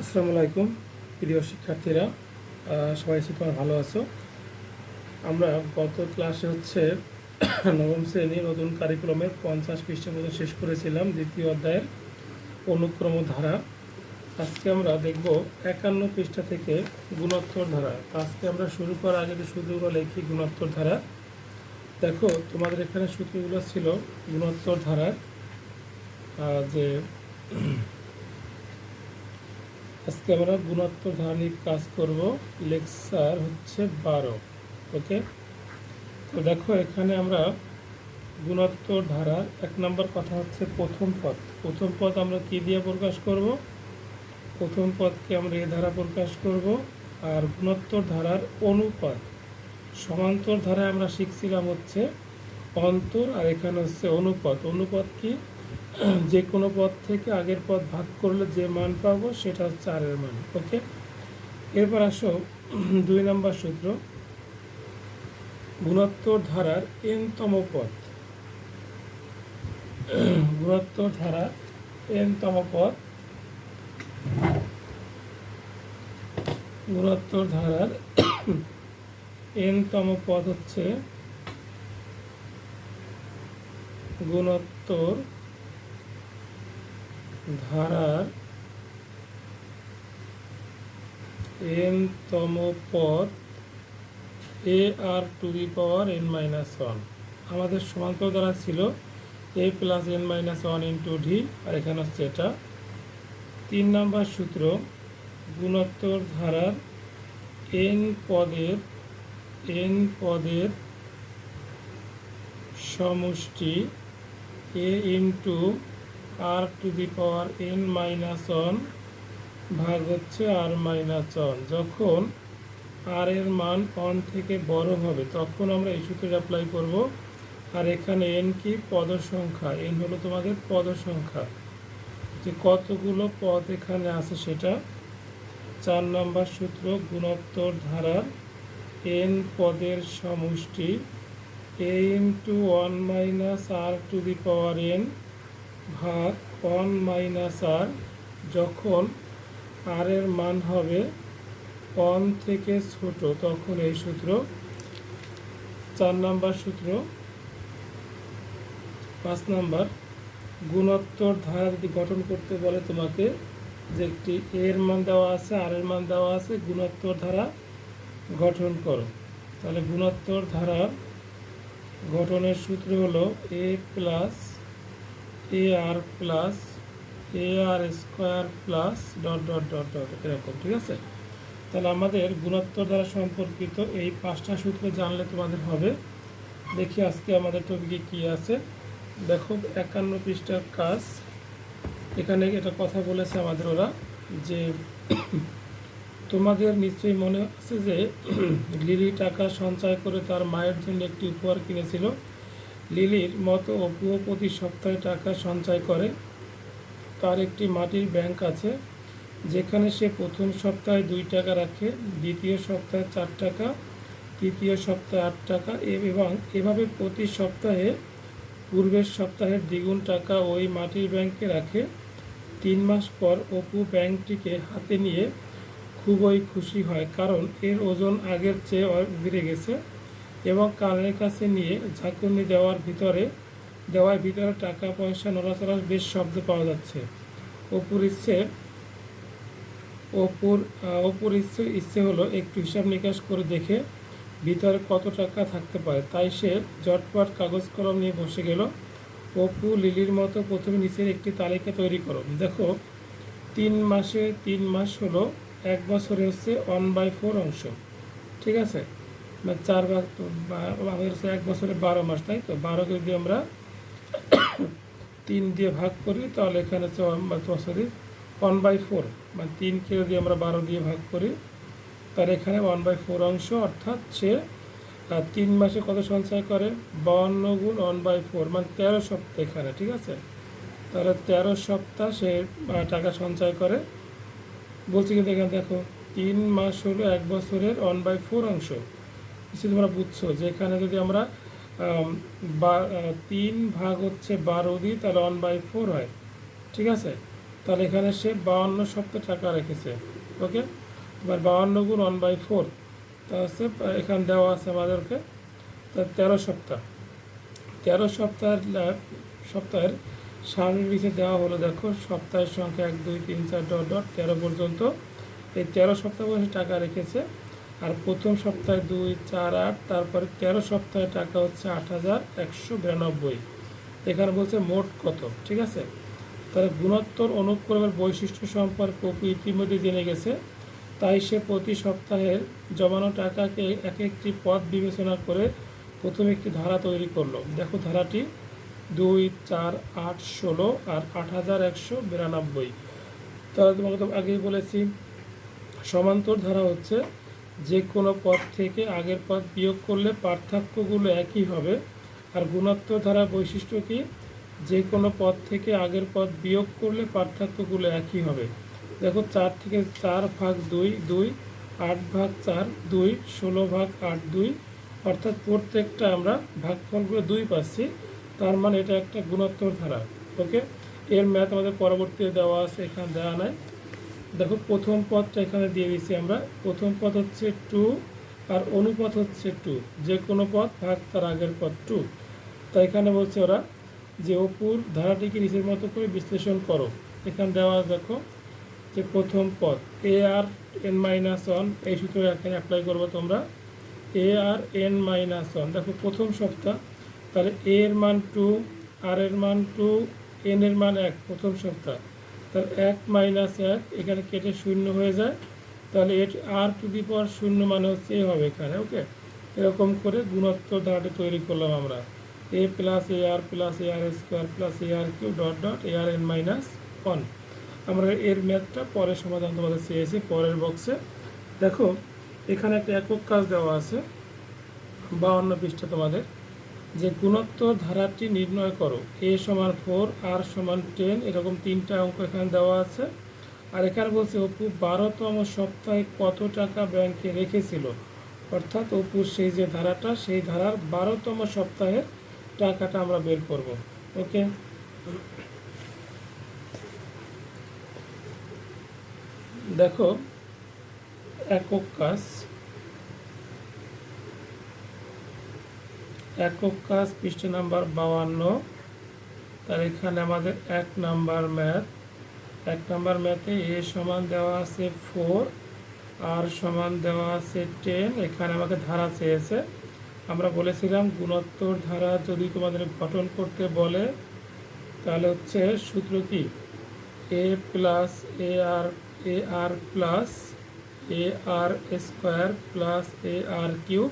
আসসালামু আলাইকুম প্রিয় শিক্ষার্থীরা, সবাই তোমরা ভালো আছো। আমরা গত ক্লাসে নবম শ্রেণী নতুন কারিকুলামের 50 পৃষ্ঠা পর্যন্ত শেষ করেছিলাম, দ্বিতীয় অধ্যায়ের অনুক্রম ধারা। আজকে আমরা দেখব 51 পৃষ্ঠা থেকে গুণোত্তর ধারা। আজকে আমরা শুরু করার আগে যে সূত্রগুলো লিখি গুণোত্তর ধারা। দেখো, তোমাদের এখানে সূত্রগুলো ছিল গুণোত্তর ধারার, যে আজকে আমরা গুণোত্তর ধারা নিয়ে কাজ করব। লেকচার 12। ওকে, তো দেখো এখানে আমরা গুণোত্তর ধারার 1 নম্বর কথা হচ্ছে প্রথম পদ। প্রথম পদ আমরা কি দিয়ে প্রকাশ করব? প্রথম পদকে আমরা এ ধারা প্রকাশ করব। আর গুণোত্তর ধারার অনুপাত, সমান্তর ধারায় আমরা শিখছিলাম অন্তর, আর এখানে অনুপাত। অনুপাত কি? যে কোনো পদ থেকে আগের পদ ভাগ করলে যে মান পাবো সেটা আর এর মান। ওকে, এরপর আসো 2 নম্বর সূত্র, গুণোত্তর ধারার n-তম পদ। গুণোত্তর ধারার n-তম পদ, গুণোত্তর ধারার n-তম পদ গুণোত্তর ধারার n-তম পদ a r two the power n-1। আমাদের সমান্তর ধারা ছিল a plus n-1 into d, আর এখানে এটা 3 নম্বর সূত্র, গুণোত্তর ধারার n পদের সমষ্টি a into r two the power n-1 ভাগ r-1। যখন আর এর মান 1 থেকে বড় হবে তখন আমরা এই সূত্র অ্যাপ্লাই করব। আর এখানে n কি? পদ সংখ্যা। n হলো তোমাদের পদ সংখ্যা, যে কতগুলো পদ এখানে আছে সেটা। 4 নম্বর সূত্র, গুণোত্তর ধারার n পদের সমষ্টি a into 1 minus r two the power n ভাগ 1 - r। যখন r এর মান হবে 1 থেকে ছোট তখন এই সূত্র। 4 নম্বর সূত্র। 5 নম্বর, গুণোত্তর ধারা যদি গঠন করতে বলে তোমাকে, যে একটি এর মান দেওয়া আছে, আর এর মান দেওয়া আছে, গুণোত্তর ধারা গঠন করো। তাহলে গুণোত্তর ধারা গঠনের সূত্র হলো a plus a r plus a r square plus dot dot dot dot, এরকম। ঠিক আছে, তাহলে আমাদের গুণোত্তর দ্বারা সম্পর্কিত এই 5টা সূত্র জানলে তোমাদের হবে। দেখি আজকে আমাদের টপিকে কি আছে। দেখো 51 পৃষ্ঠার কাজ। এখানে এটা কথা বলেছে আমাদের ওরা, যে তোমাদের নিশ্চয়ই মনে আছে যে লিলি টাকা সঞ্চয় করে তার মায়ের জন্য একটি উপহার কিনেছিল। লিলির মতো অপুও প্রতি সপ্তাহে টাকা সঞ্চয় করে। তার একটি মাটির ব্যাংক আছে, যেখানে সে প্রথম সপ্তাহে 2 টাকা রাখে, দ্বিতীয় সপ্তাহে 4 টাকা, তৃতীয় সপ্তাহে 8 টাকা, এবং এভাবে প্রতি সপ্তাহে পূর্বের সপ্তাহের দ্বিগুণ টাকা ওই মাটির ব্যাংকে রাখে। 3 মাস পর অপু ব্যাংকটিকে হাতে নিয়ে খুবই খুশি হয়, কারণ এর ওজন আগের চেয়ে বেড়ে গেছে, এবং কানের কাছে নিয়ে ঝাঁকুনি দেওয়ার ভিতরে টাকা পয়সা নড়াচড়ার বেশ শব্দ পাওয়া যাচ্ছে। অপুর ইচ্ছে হলো একটু হিসাব নিকাশ করে দেখে ভিতরে কত টাকা থাকতে পারে। তাই সে ঝটপট কাগজ কলম নিয়ে বসে গেল। অপু লিলির মতো প্রথমে নিচের একটি তালিকা তৈরি করো। দেখো, 3 মাস হলো 1 বছরে 1/4 অংশ। ঠিক আছে, 4 ভাগ, আমাদের 1 বছরে 12 মাস, তাই তো। 12কে যদি আমরা 3 দিয়ে ভাগ করি তাহলে এখানে 1/4, মানে 3কে যদি আমরা 12 দিয়ে ভাগ করি তাহলে এখানে 1/4 অংশ, অর্থাৎ সে 3 মাসে কত সঞ্চয় করে? 52 গুণ 1/4, মানে 13 সপ্তাহ এখানে। ঠিক আছে, তাহলে 13 সপ্তাহ সে টাকা সঞ্চয় করে বলছি। কিন্তু এখানে দেখো 3 মাস হলো 1 বছরের 1/4 অংশ। নিশ্চয়ই তোমরা বুঝছো যে এখানে যদি আমরা 3 ভাগ 12 দিই তাহলে 1/4 হয়। ঠিক আছে, তাহলে এখানে সে 52 সপ্তাহ টাকা রেখেছে। ওকে, এবার 52 গুণ 1/4, তা হচ্ছে এখানে দেওয়া আছে আমাদেরকে 13 সপ্তাহ। 13 সপ্তাহের সারণীতে দেওয়া হলো, দেখো সপ্তাহের সংখ্যা 1 2 3 4 ডট ডট 13 পর্যন্ত। এই 13 সপ্তাহ বয়সে টাকা রেখেছে। আর প্রথম সপ্তাহে 2 4 8, তারপরে 13 সপ্তাহে টাকা হচ্ছে 8192। এখানে বলছে মোট কত। ঠিক আছে, তাহলে গুণোত্তর অনুক্রমের বৈশিষ্ট্য সম্পর্কে অপু ইতিমধ্যে জেনে গেছে, তাই সে প্রতি সপ্তাহের জমানো টাকাকে এক একটি পদ বিবেচনা করে প্রথম একটি ধারা তৈরি করলো। দেখো ধারাটি 2 4 8 16 আর 8192। তাহলে তোমাকে তো আগেই বলেছি, সমান্তর ধারা হচ্ছে যে কোনো পদ থেকে আগের পদ বিয়োগ করলে পার্থক্যগুলো একই হবে। আর গুণোত্তর ধারার বৈশিষ্ট্য কি, যে কোনো পদ থেকে আগের পদ বিয়োগ করলে পার্থক্যগুলো একই হবে। দেখো 4 থেকে 4 ভাগ 2 2, 8 ভাগ 4 2, 16 ভাগ 8 2, অর্থাৎ প্রত্যেকটা আমরা ভাগফলগুলো 2 পাচ্ছি। তার মানে এটা একটা গুণোত্তর ধারা। ওকে, এর ম্যাথ আমাদের পরবর্তীতে দেওয়া আছে, এখানে দেওয়া নাই। দেখো প্রথম পদটা এখানে দিয়ে দিচ্ছি আমরা। প্রথম পদ হচ্ছে 2 আর অনুপাত হচ্ছে 2, যে কোনো পদ ভাগ তার আগের পদ 2। তাই এখানে বলছে ওরা যে অপুর ধারাটিকে নিচের মতো করে বিশ্লেষণ করো। এখানে দেওয়া দেখো যে প্রথম পদ ARn-1, এই সূত্র এখানে অ্যাপ্লাই করবো তোমরা। ARn-1, দেখো প্রথম সপ্তাহ, তাহলে a এর মান 2, আর এর মান 2, n এর মান 1, প্রথম সপ্তাহ। তাহলে 1 - 1 এখানে কেটে 0 হয়ে যায়। তাহলে r⁴ মানে হচ্ছে এ হবে এখানে। ওকে, এরকম করে গুণোত্তর ধারাটি তৈরি করলাম আমরা। a + AR + AR² + AR³ dot dot ARn-1। আমরা এর ম্যাথটা পরের সমাধান তোমাদের চেয়েছি পরের বক্সে। দেখো এখানে একটা একক কাজ দেওয়া আছে 52 পৃষ্ঠা তোমাদের, যে গুণোত্তর ধারাটি নির্ণয় করো। a = 4, r = 10, এরকম 3টা অঙ্ক এখানে দেওয়া আছে। আর এখানে বলছে অপু 12তম সপ্তাহে কত টাকা ব্যাংকে রেখেছিল, অর্থাৎ অপুর সেই যে ধারাটা, সেই ধারার 12তম সপ্তাহের টাকাটা আমরা বের করব। ওকে, দেখো একক কাজ পৃষ্ঠা নাম্বার 52। তার এখানে আমাদের 1 নাম্বার ম্যাথে a সমান দেওয়া আছে 4, r সমান দেওয়া আছে 10। এখানে আমাকে ধারা চেয়েছে। আমরা বলেছিলাম গুণোত্তর ধারা যদি তোমাদের গঠন করতে বলে তাহলে হচ্ছে সূত্র কি, a + AR plus AR² plus AR³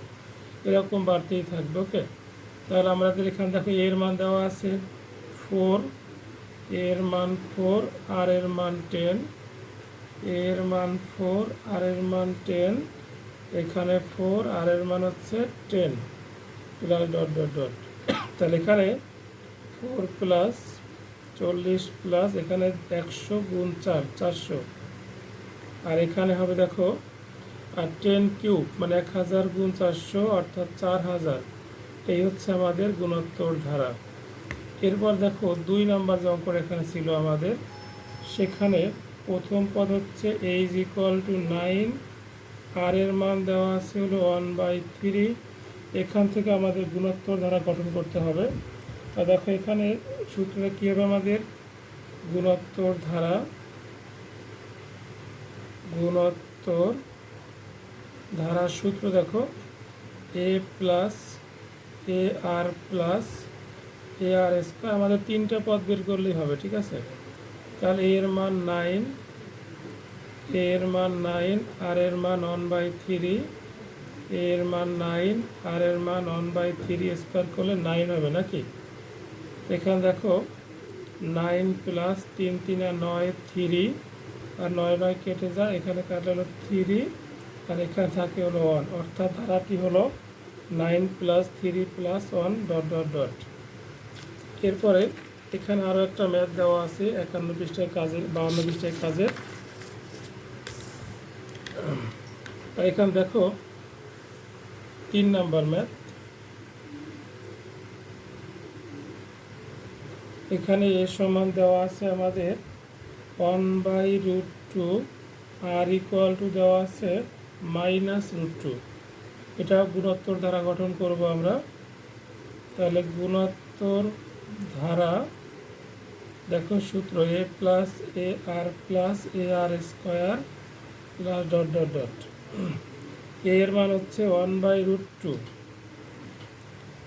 এরকম বাড়তেই থাকবে। ওকে, তাহলে আমাদের এখানে দেখো এর মান দেওয়া আছে 4, এর মান 4, আর এর মান 10, এর মান 4, আর এর মান 10, এখানে 4, আর এর মান হচ্ছে 10 প্লাস ডট ডট ডট। তাহলে এখানে 4 + 40 প্লাস এখানে 100 গুণ 4 400, আর এখানে হবে দেখো আর 10³ মানে 1000 গুণ 400 অর্থাৎ 4000। এই হচ্ছে আমাদের গুণোত্তর ধারা। এরপর দেখো 2 নাম্বার যে অঙ্কটা এখানে ছিল আমাদের, সেখানে প্রথম পদ হচ্ছে a = 9, আর এর মান দেওয়া আছে হলো 1/3। এখান থেকে আমাদের গুণোত্তর ধারা গঠন করতে হবে। তা দেখো এখানে সূত্রটা কী হবে, আমাদের গুণোত্তর ধারার সূত্র দেখো a + AR প্লাস AR²। আমাদের 3টা পদ বের করলেই হবে। ঠিক আছে, তাহলে a এর মান 9, এর মান 9, আর এর মান 1/3, এর মান 9, আর এর মান 1/3 স্কোয়ার করলে 9 হবে নাকি। এখানে দেখো 9 + 3 3 9 3, আর 9 9 কেটে যায়, এখানে কাটলে হলো 3, আর এখানে থাকে হলো 1, অর্থাৎ ধারাটি হলো 9 + 3 + 1 ডট ডট ডট। এরপরে এখানে আরও একটা ম্যাথ দেওয়া আছে 51 পৃষ্ঠায় কাজের, 52 পৃষ্ঠায় কাজের। এখানে দেখো 3 নাম্বার ম্যাথ। এখানে a সমান দেওয়া আছে আমাদের 1/√2 আর ইকুয়াল টু দেওয়া আছে -√2। এটা গুণোত্তর ধারা গঠন করব আমরা। তাহলে গুণোত্তর ধারা দেখো সূত্র a plus a r plus a r square plus dot dot dot. A এর মান হচ্ছে 1/√2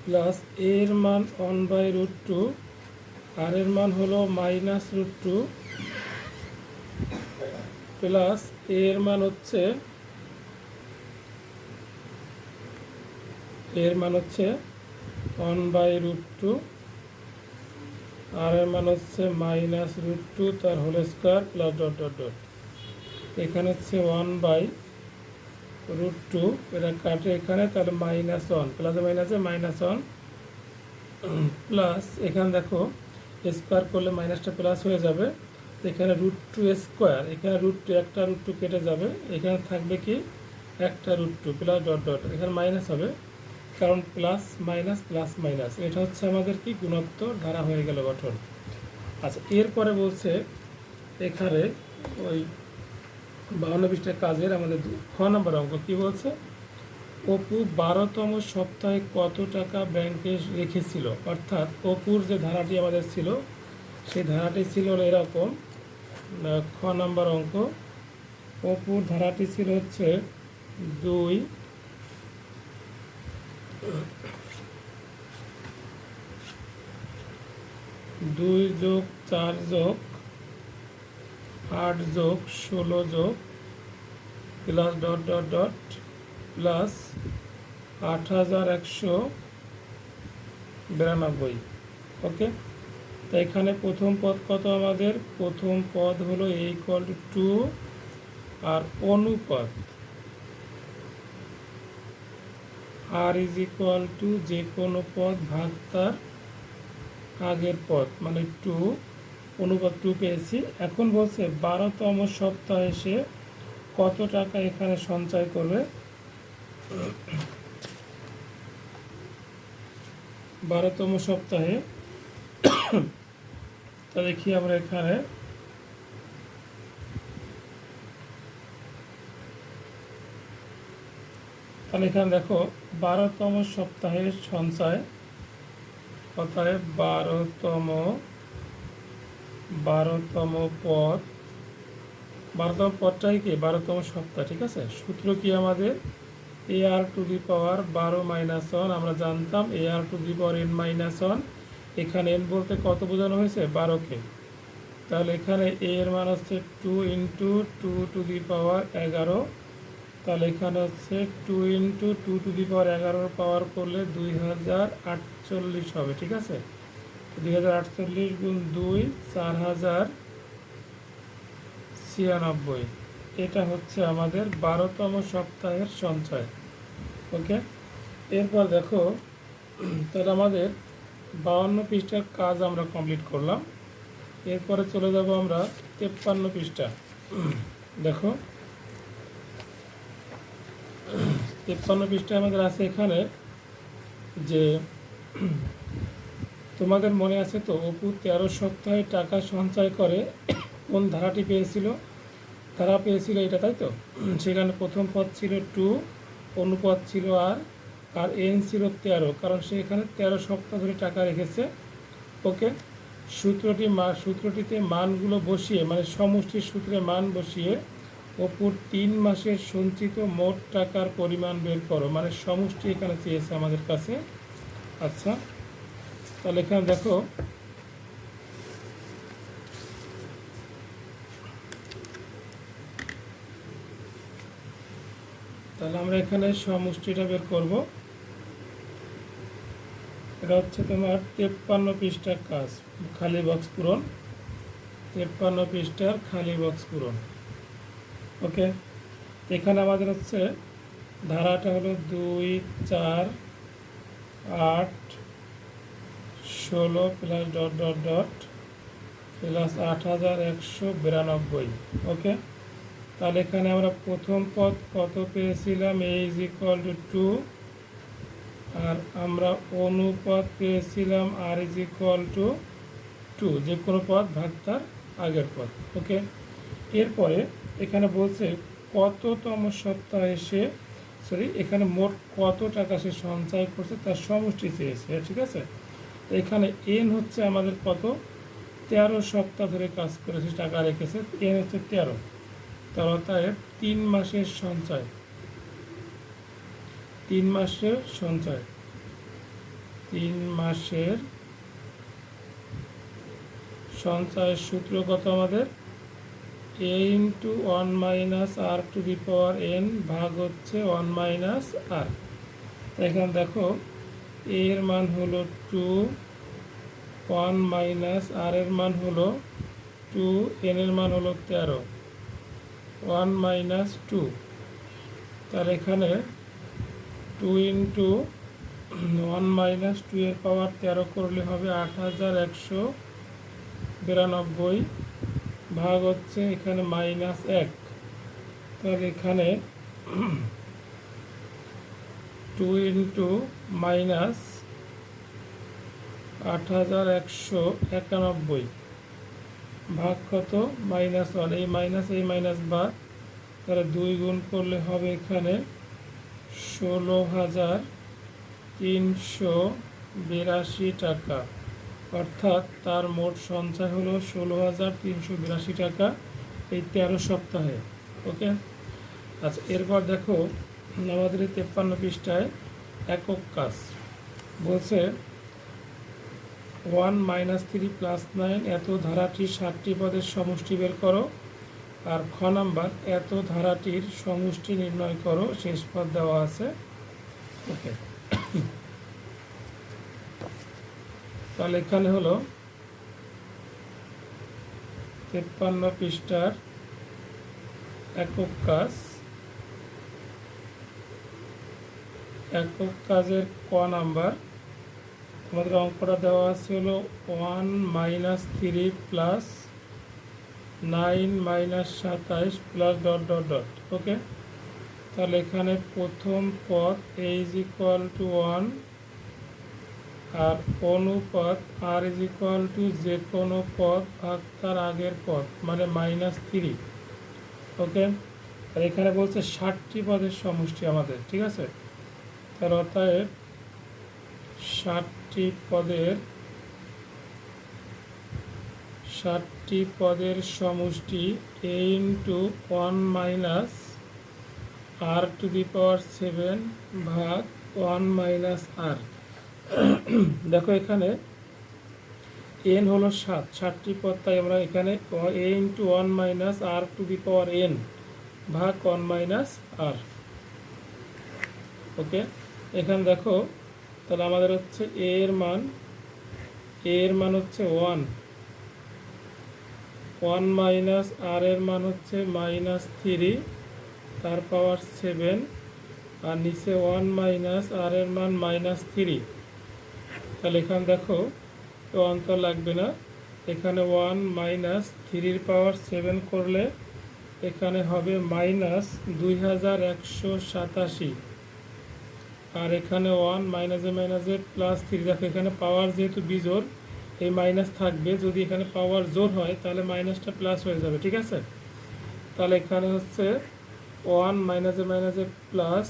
প্লাস এ এর মান 1/√2, আর এর মান হলো -√2 প্লাস এ এর মান হচ্ছে 1/√2, আর এর মান হচ্ছে -√2 তার whole square plus dot dot dot. এখানে হচ্ছে 1/√2, এটা কাটে এখানে, তাহলে -1 প্লাসে মাইনাসে -1 প্লাস এখানে দেখো স্কোয়ার করলে মাইনাসটা প্লাস হয়ে যাবে। এখানে √2 স্কোয়ার, এখানে √2 একটা √2 কেটে যাবে, এখানে থাকবে কি একটা √2 প্লাস ডট ডট, এখানে মাইনাস হবে কারণ প্লাস মাইনাস প্লাস মাইনাস। এটা হচ্ছে আমাদের কি গুণোত্তর ধারা হয়ে গেল গঠন। আচ্ছা, এরপরে বলছে এখানে ওই 52 পৃষ্ঠার কাজের আমাদের 6 নম্বর অঙ্ক কি বলছে, অপু 12তম সপ্তাহে কত টাকা ব্যাংকে রেখেছিল। অর্থাৎ অপুর যে ধারাটি আমাদের ছিল সেই ধারাটি ছিল এরকম। 6 নম্বর অঙ্ক, অপুর ধারাটি ছিল হচ্ছে 2 যোগ 4 যোগ 8 যোগ 16 যোগ plus dot dot dot plus 8192। ওকে, তো এখানে প্রথম পদ কত আমাদের, প্রথম পদ হলো a = 2 আর অনুপাত r = যে কোনো পদ ভাগ তার আগের পদ, মানে 2 অনুপাত 2 পেয়েছি। এখন বলছে 12তম সপ্তাহে সে কত টাকা এখানে সঞ্চয় করবে। 12তম সপ্তাহে তা দেখি আমরা এখানে, তাহলে এখানে দেখো 12তম সপ্তাহের সঞ্চয় কথায় 12তম পদ, 12তম পদটাই কি 12তম সপ্তাহ, ঠিক আছে। সূত্র কি আমাদের, ar⁻12 - 1, আমরা জানতাম ar⁻n - 1, এখানে n বলতে কত বোঝানো হয়েছে, 12কে। তাহলে এখানে a এর মান হচ্ছে 2 × 2⁻11, তাহলে এখানে হচ্ছে 2 × 2⁻11 পাওয়ার করলে 2048 হবে, ঠিক আছে। 2048 গুণ 2 4096, এটা হচ্ছে আমাদের 12তম সপ্তাহের সঞ্চয়। ওকে, এরপর দেখো তাহলে আমাদের 52 পৃষ্ঠার কাজ আমরা কমপ্লিট করলাম। এরপরে চলে যাব আমরা 53 পৃষ্ঠা। দেখো 53 পৃষ্ঠা আমাদের আছে এখানে যে তোমাদের মনে আছে তো, অপু 13 সপ্তাহে টাকা সঞ্চয় করে কোন ধারাটি পেয়েছিল, ধারা পেয়েছিল এটা, তাই তো। সেখানে প্রথম পদ ছিল 2, অনুপদ ছিল আর n ছিল 13, কারণ সে এখানে 13 সপ্তাহ ধরে টাকা রেখেছে। ওকে, সূত্রটিতে মানগুলো বসিয়ে, মানে সমষ্টির সূত্রে মান বসিয়ে অপুর 3 মাসের সঞ্চিত মোট টাকার পরিমাণ বের করো, মানে সমষ্টি এখানে চেয়েছে আমাদের কাছে। আচ্ছা, তাহলে এখানে দেখো তাহলে আমরা এখানে সমষ্টিটা বের করব। এটা হচ্ছে তোমার 53 পৃষ্ঠার কাজ, খালি বক্স পূরণ। 53 পৃষ্ঠার খালি বক্স পূরণ। ওকে, এখানে আমাদের হচ্ছে ধারাটা হলো 2 4 8 16 plus dot dot dot plus 8192। ওকে, তাহলে এখানে আমরা প্রথম পদ কত পেয়েছিলাম, a = 2, আর আমরা অনুপাত পেয়েছিলাম r = 2, যে কোনো পদ ভাগ তার আগের পদ। ওকে, এরপরে এখানে বলছে কততম সপ্তাহে সে এখানে মোট কত টাকা সে সঞ্চয় করছে তার সমষ্টি চেয়েছে, ঠিক আছে। এখানে এন হচ্ছে আমাদের কত, 13 সপ্তাহ ধরে কাজ করেছে, টাকা রেখেছে, এন হচ্ছে 13, তার অতএব 3 মাসের সঞ্চয়, 3 মাসের সঞ্চয়, 3 মাসের সঞ্চয়ের সূত্র কত আমাদের, a into 1 minus r to the power n ভাগ হচ্ছে 1 মাইনাস আর। এখানে দেখো a এর মান হলো 2, 1 মাইনাস আর এর মান হলো 2, এন এর মান হলো 13, 1 মাইনাস 2, তাহলে এখানে 2 ইন্টু 1 মাইনাস 2 এর পাওয়ার 13 করলে হবে 8192, ভাগ হচ্ছে এখানে মাইনাস 1, তাহলে এখানে 2 ইন্টু মাইনাস 8191 ভাগ কত, মাইনাস 1, এই মাইনাস বাদ, তাহলে 2 গুণ করলে হবে এখানে 16,382 টাকা, অর্থাৎ তার মোট সঞ্চয় হলো 16,382 টাকা এই 13 সপ্তাহে। ওকে, আচ্ছা, এরপর দেখো আমাদের 53 পৃষ্ঠায় একক কাজ বলছে 1 মাইনাস 3 প্লাস 9 এত ধারাটির 7টি পদের সমষ্টি বের করো, আর খ নাম্বার এত ধারাটির সমষ্টি নির্ণয় করো, শেষ পদ দেওয়া আছে। ওকে, তাহলে এখানে হলো 53 পৃষ্ঠার একক কাজ, একক কাজের ক নাম্বার আমাদের অঙ্কটা দেওয়া আছে হলো 1 minus 3 plus 9 minus 27 plus dot dot dot. Okay, তাহলে এখানে প্রথম পদ a ইজ ইকুয়াল টু 1 আর অনুপাত আর ইজ ইকুয়াল টু যে কোনো পদ ভাগ তার আগের পদ মানে মাইনাস 3। ওকে, আর এখানে বলছে 60টি পদের সমষ্টি আমাদের, ঠিক আছে। তার অতএব 60টি পদের সমষ্টি a into 1 minus r to the power 7 ভাগ 1 মাইনাস আর। দেখো এখানে এন হলো 60টি পদ, তাই আমরা এখানে a into 1 minus r to the power n ভাগ 1 মাইনাস আর। ওকে, এখানে দেখো তাহলে আমাদের হচ্ছে a এর মান হচ্ছে 1 মাইনাস আর এর মান হচ্ছে মাইনাস 3 তার পাওয়ার 7, আর নিচে 1 মাইনাস আর এর মান মাইনাস 3। তাহলে এখানে দেখো তো অন্তর লাগবে না, এখানে 1 মাইনাস 3 পাওয়ার 7 করলে এখানে হবে মাইনাস 2187, আর এখানে 1 মাইনাসে প্লাস 3। দেখো এখানে পাওয়ার যেহেতু বিজোড় এই মাইনাস থাকবে, যদি এখানে পাওয়ার জোড় হয় তাহলে মাইনাসটা প্লাস হয়ে যাবে, ঠিক আছে। তাহলে এখানে হচ্ছে 1 মাইনাসে প্লাস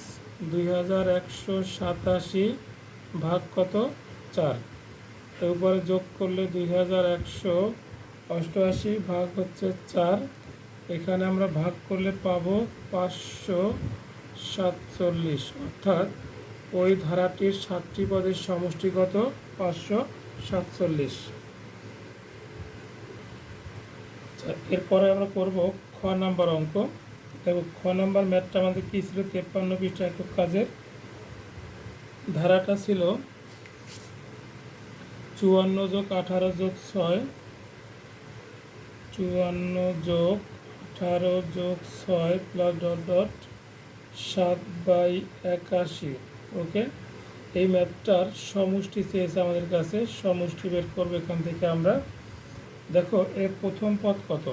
2187 ভাগ কত, 4, এর উপরে যোগ করলে 2188 ভাগ হচ্ছে 4, এখানে আমরা ভাগ করলে পাবো 547, অর্থাৎ ওই ধারাটির 7টি পদের সমষ্টি কত, 547। এরপরে আমরা করব খ নাম্বার অঙ্ক। দেখো খ নাম্বার ম্যাথটা আমাদের কী ছিল, 53 পৃষ্ঠা একক কাজের ধারাটা ছিল 54 যোগ 18 যোগ 6, 54 যোগ 18 যোগ 6 প্লাস ডট ডট 7/81। ওকে, এই ম্যাথটার সমষ্টি চেয়েছে আমাদের কাছে, সমষ্টি বের করবো এখান থেকে আমরা। দেখো এর প্রথম পদ কত,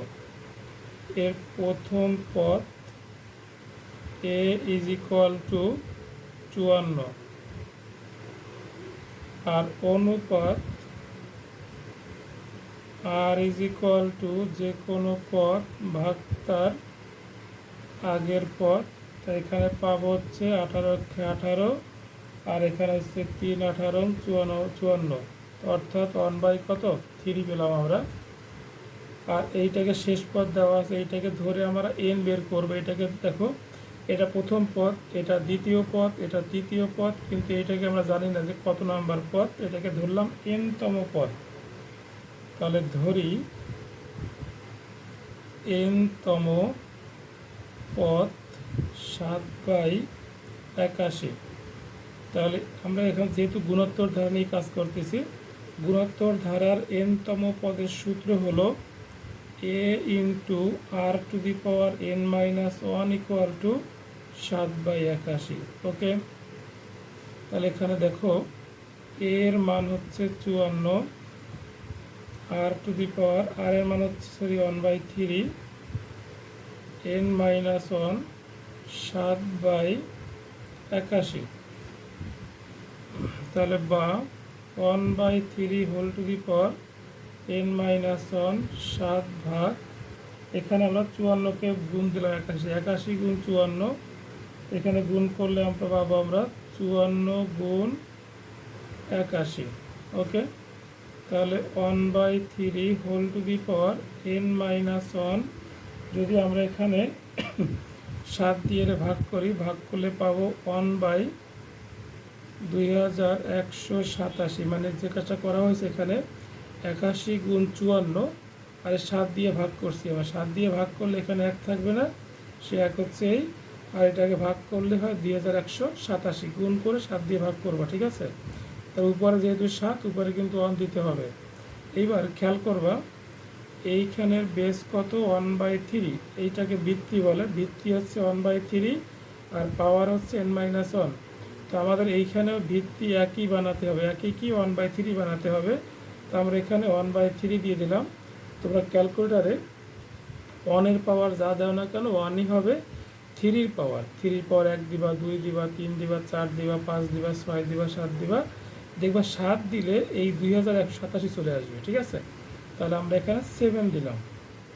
এর প্রথম পদ a ইজ ইকুয়াল টু 54, আর আর ইজ ইকুয়াল টু যে কোনো পদ ভাগ তার আগের পদ। তো এখানে পাবো হচ্ছে 18 আর এখানে হচ্ছে 3 18 54, অর্থাৎ 1 বাই কত 3 পেলাম আমরা। আর এইটাকে শেষ পদ দেওয়া আছে, এইটাকে ধরে আমরা এন বের করবো। এটাকে দেখো, এটা প্রথম পদ, এটা দ্বিতীয় পদ, এটা তৃতীয় পদ, কিন্তু এটাকে আমরা জানি না যে কত নাম্বার পদ। এটাকে ধরলাম এনতম পদ। তাহলে ধরি এনতম পদ 7/81। তাহলে আমরা এখন যেহেতু গুণোত্তর ধারা নিয়ে কাজ করতেছি, গুণোত্তর ধারার এনতম পদের সূত্র হলো a into r to the power n-1 equal to 7/81। Okay, তাহলে এখানে দেখো এর মান হচ্ছে 54, আর টু দি পাওয়ার আর এর মান হচ্ছে 1/3, n-1 7/81। তাহলে বা 1/3 whole to the power n-1 7 ভাগ, এখানে আমরা 54কে গুণ দিলাম 81 গুণ 54, এখানে গুণ করলে আমরা পাবো আমরা 54 গুণ 81। ওকে, তাহলে 1/3 whole to the power n-1, যদি আমরা এখানে 7 দিয়ে ভাগ করি, ভাগ করলে পাবো 1/2187, মানে যে কাজটা করা হয়েছে এখানে 81 গুণ 54 আর 7 দিয়ে ভাগ করছি। আবার 7 দিয়ে ভাগ করলে এখানে 1 থাকবে না, সে 1 হচ্ছে এই, আর এটাকে ভাগ করলে হয় 2187, গুণ করে 7 দিয়ে ভাগ করবা। ঠিক আছে, তার উপরে যেহেতু 7, উপরে কিন্তু 1 দিতে হবে। এইবার খেয়াল করবা এইখানের বেস কত 1/3, এইটাকে ভিত্তি বলে, ভিত্তি হচ্ছে 1/3 আর পাওয়ার হচ্ছে n-1। তো আমাদের এইখানেও ভিত্তি একই বানাতে হবে, একই কি 1/3 বানাতে হবে। তো আমরা এখানে 1/3 দিয়ে দিলাম। তোমরা ক্যালকুলেটারে 1-এর পাওয়ার যা দাও না কেন 1ই হবে, 3-র পাওয়ার 1 দিবা, 2 দিবা, 3 দিবা, 4 দিবা, 5 দিবা, 6 দিবা, 7 দিবা, দেখবা 7 দিলে এই 2187 চলে আসবে। ঠিক আছে, তাহলে আমরা এখানে 7 দিলাম।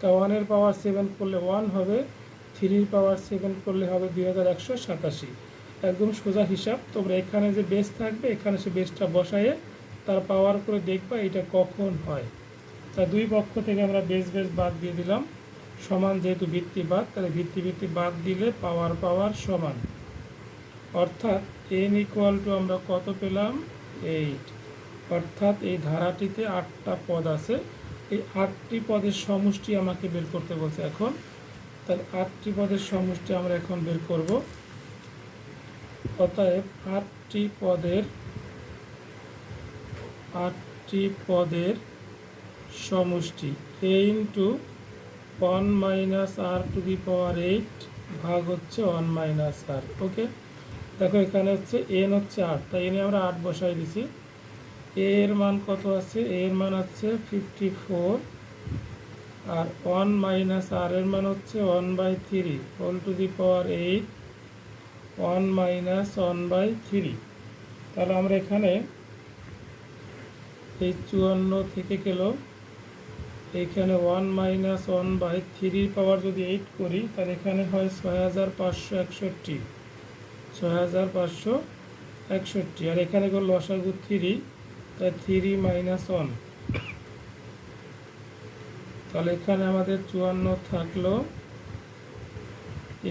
তা 1-এর পাওয়ার 7 করলে 1 হবে, 3-র পাওয়ার 7 করলে হবে 2187। একদম সোজা হিসাব। তোমরা এখানে যে বেস থাকবে এখানে সে বেসটা বসায়ে তার পাওয়ার করে দেখবা এটা কখন হয়। তা দুই পক্ষ থেকে আমরা বেস বাদ দিয়ে দিলাম, সমান যেহেতু ভিত্তি বাদ, তাহলে ভিত্তি বাদ দিলে পাওয়ার সমান, অর্থাৎ n ইকুয়াল টু আমরা কত পেলাম 8। অর্থাৎ এই ধারাটিতে 8টা পদ আছে, এই 8টি পদের সমষ্টি আমাকে বের করতে বলছে এখন। তাহলে 8টি পদের সমষ্টি আমরা এখন বের করব। অতএব 8টি পদের সমষ্টি a into 1 minus r to the power 8 ভাগ হচ্ছে 1 মাইনাস আর। ওকে, দেখো এখানে হচ্ছে n হচ্ছে 8, তাই এনে আমরা 8 বসাই দিছি। এর মান কত আছে, এর মান হচ্ছে 54, আর 1 মাইনাস আর এর মান হচ্ছে 1/3 whole to the power 8, 1 minus 1/3। তাহলে আমরা এখানে এই 54 থেকে গেল, এইখানে 1 মাইনাস 1/3 পাওয়ার যদি 8 করি, তাহলে এখানে হয় 6561, আর এখানে গেল লসাগু 3, তাই 3 মাইনাস 1। তাহলে এখানে আমাদের 54 থাকলো,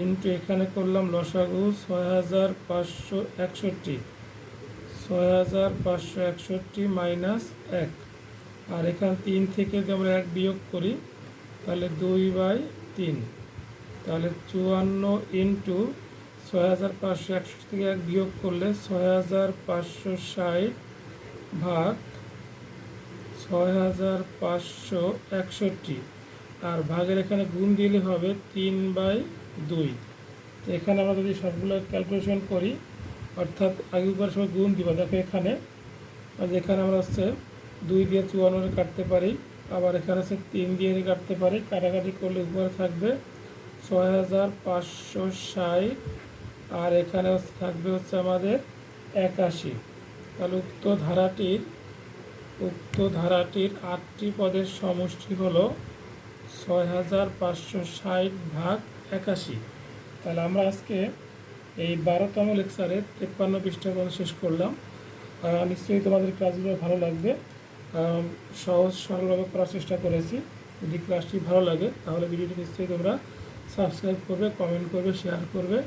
ইন্টু এখানে করলাম লসাগু 6561 মাইনাস 1, আর এখানে 3 থেকে যদি আমরা 1 বিয়োগ করি তাহলে 2/3। তাহলে 54 ইন্টু 6561 থেকে 1 বিয়োগ করলে 6560 ভাগ 6561, আর ভাগের এখানে গুণ দিলে হবে 3/2। তো এখানে আমরা যদি সবগুলো ক্যালকুলেশন করি, অর্থাৎ আগে উপরে সময় গুণ দিবা। দেখো এখানে আমরা হচ্ছে 2 দিয়ে 54 কাটতে পারি, আবার এখানে হচ্ছে 3 দিয়ে কাটতে পারি, কাটাকাটি করলে উপরে থাকবে 6560, আর এখানে থাকবে হচ্ছে আমাদের 81। তাহলে উক্ত ধারাটির উক্ত ধারাটির 8টি পদের সমষ্টি হলো 6560/81। তাহলে আমরা আজকে এই 12তম লেকচারের 53 পৃষ্ঠা পর্যন্ত শেষ করলাম। নিশ্চয়ই তোমাদের ক্লাসগুলো ভালো লাগবে। সহজ সরলভাবে করার চেষ্টা করেছি। যদি ক্লাসটি ভালো লাগে তাহলে ভিডিওটি নিশ্চয়ই তোমরা সাবস্ক্রাইব করবে, কমেন্ট করবে, শেয়ার করবে।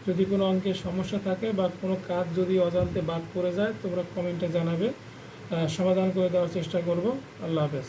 যদি কোনো অঙ্কের সমস্যা থাকে বা কোনো কাজ যদি অজান্তে বাদ পড়ে যায় তোমরা কমেন্টে জানাবে, সমাধান করে দেওয়ার চেষ্টা করব। আল্লাহ হাফেজ।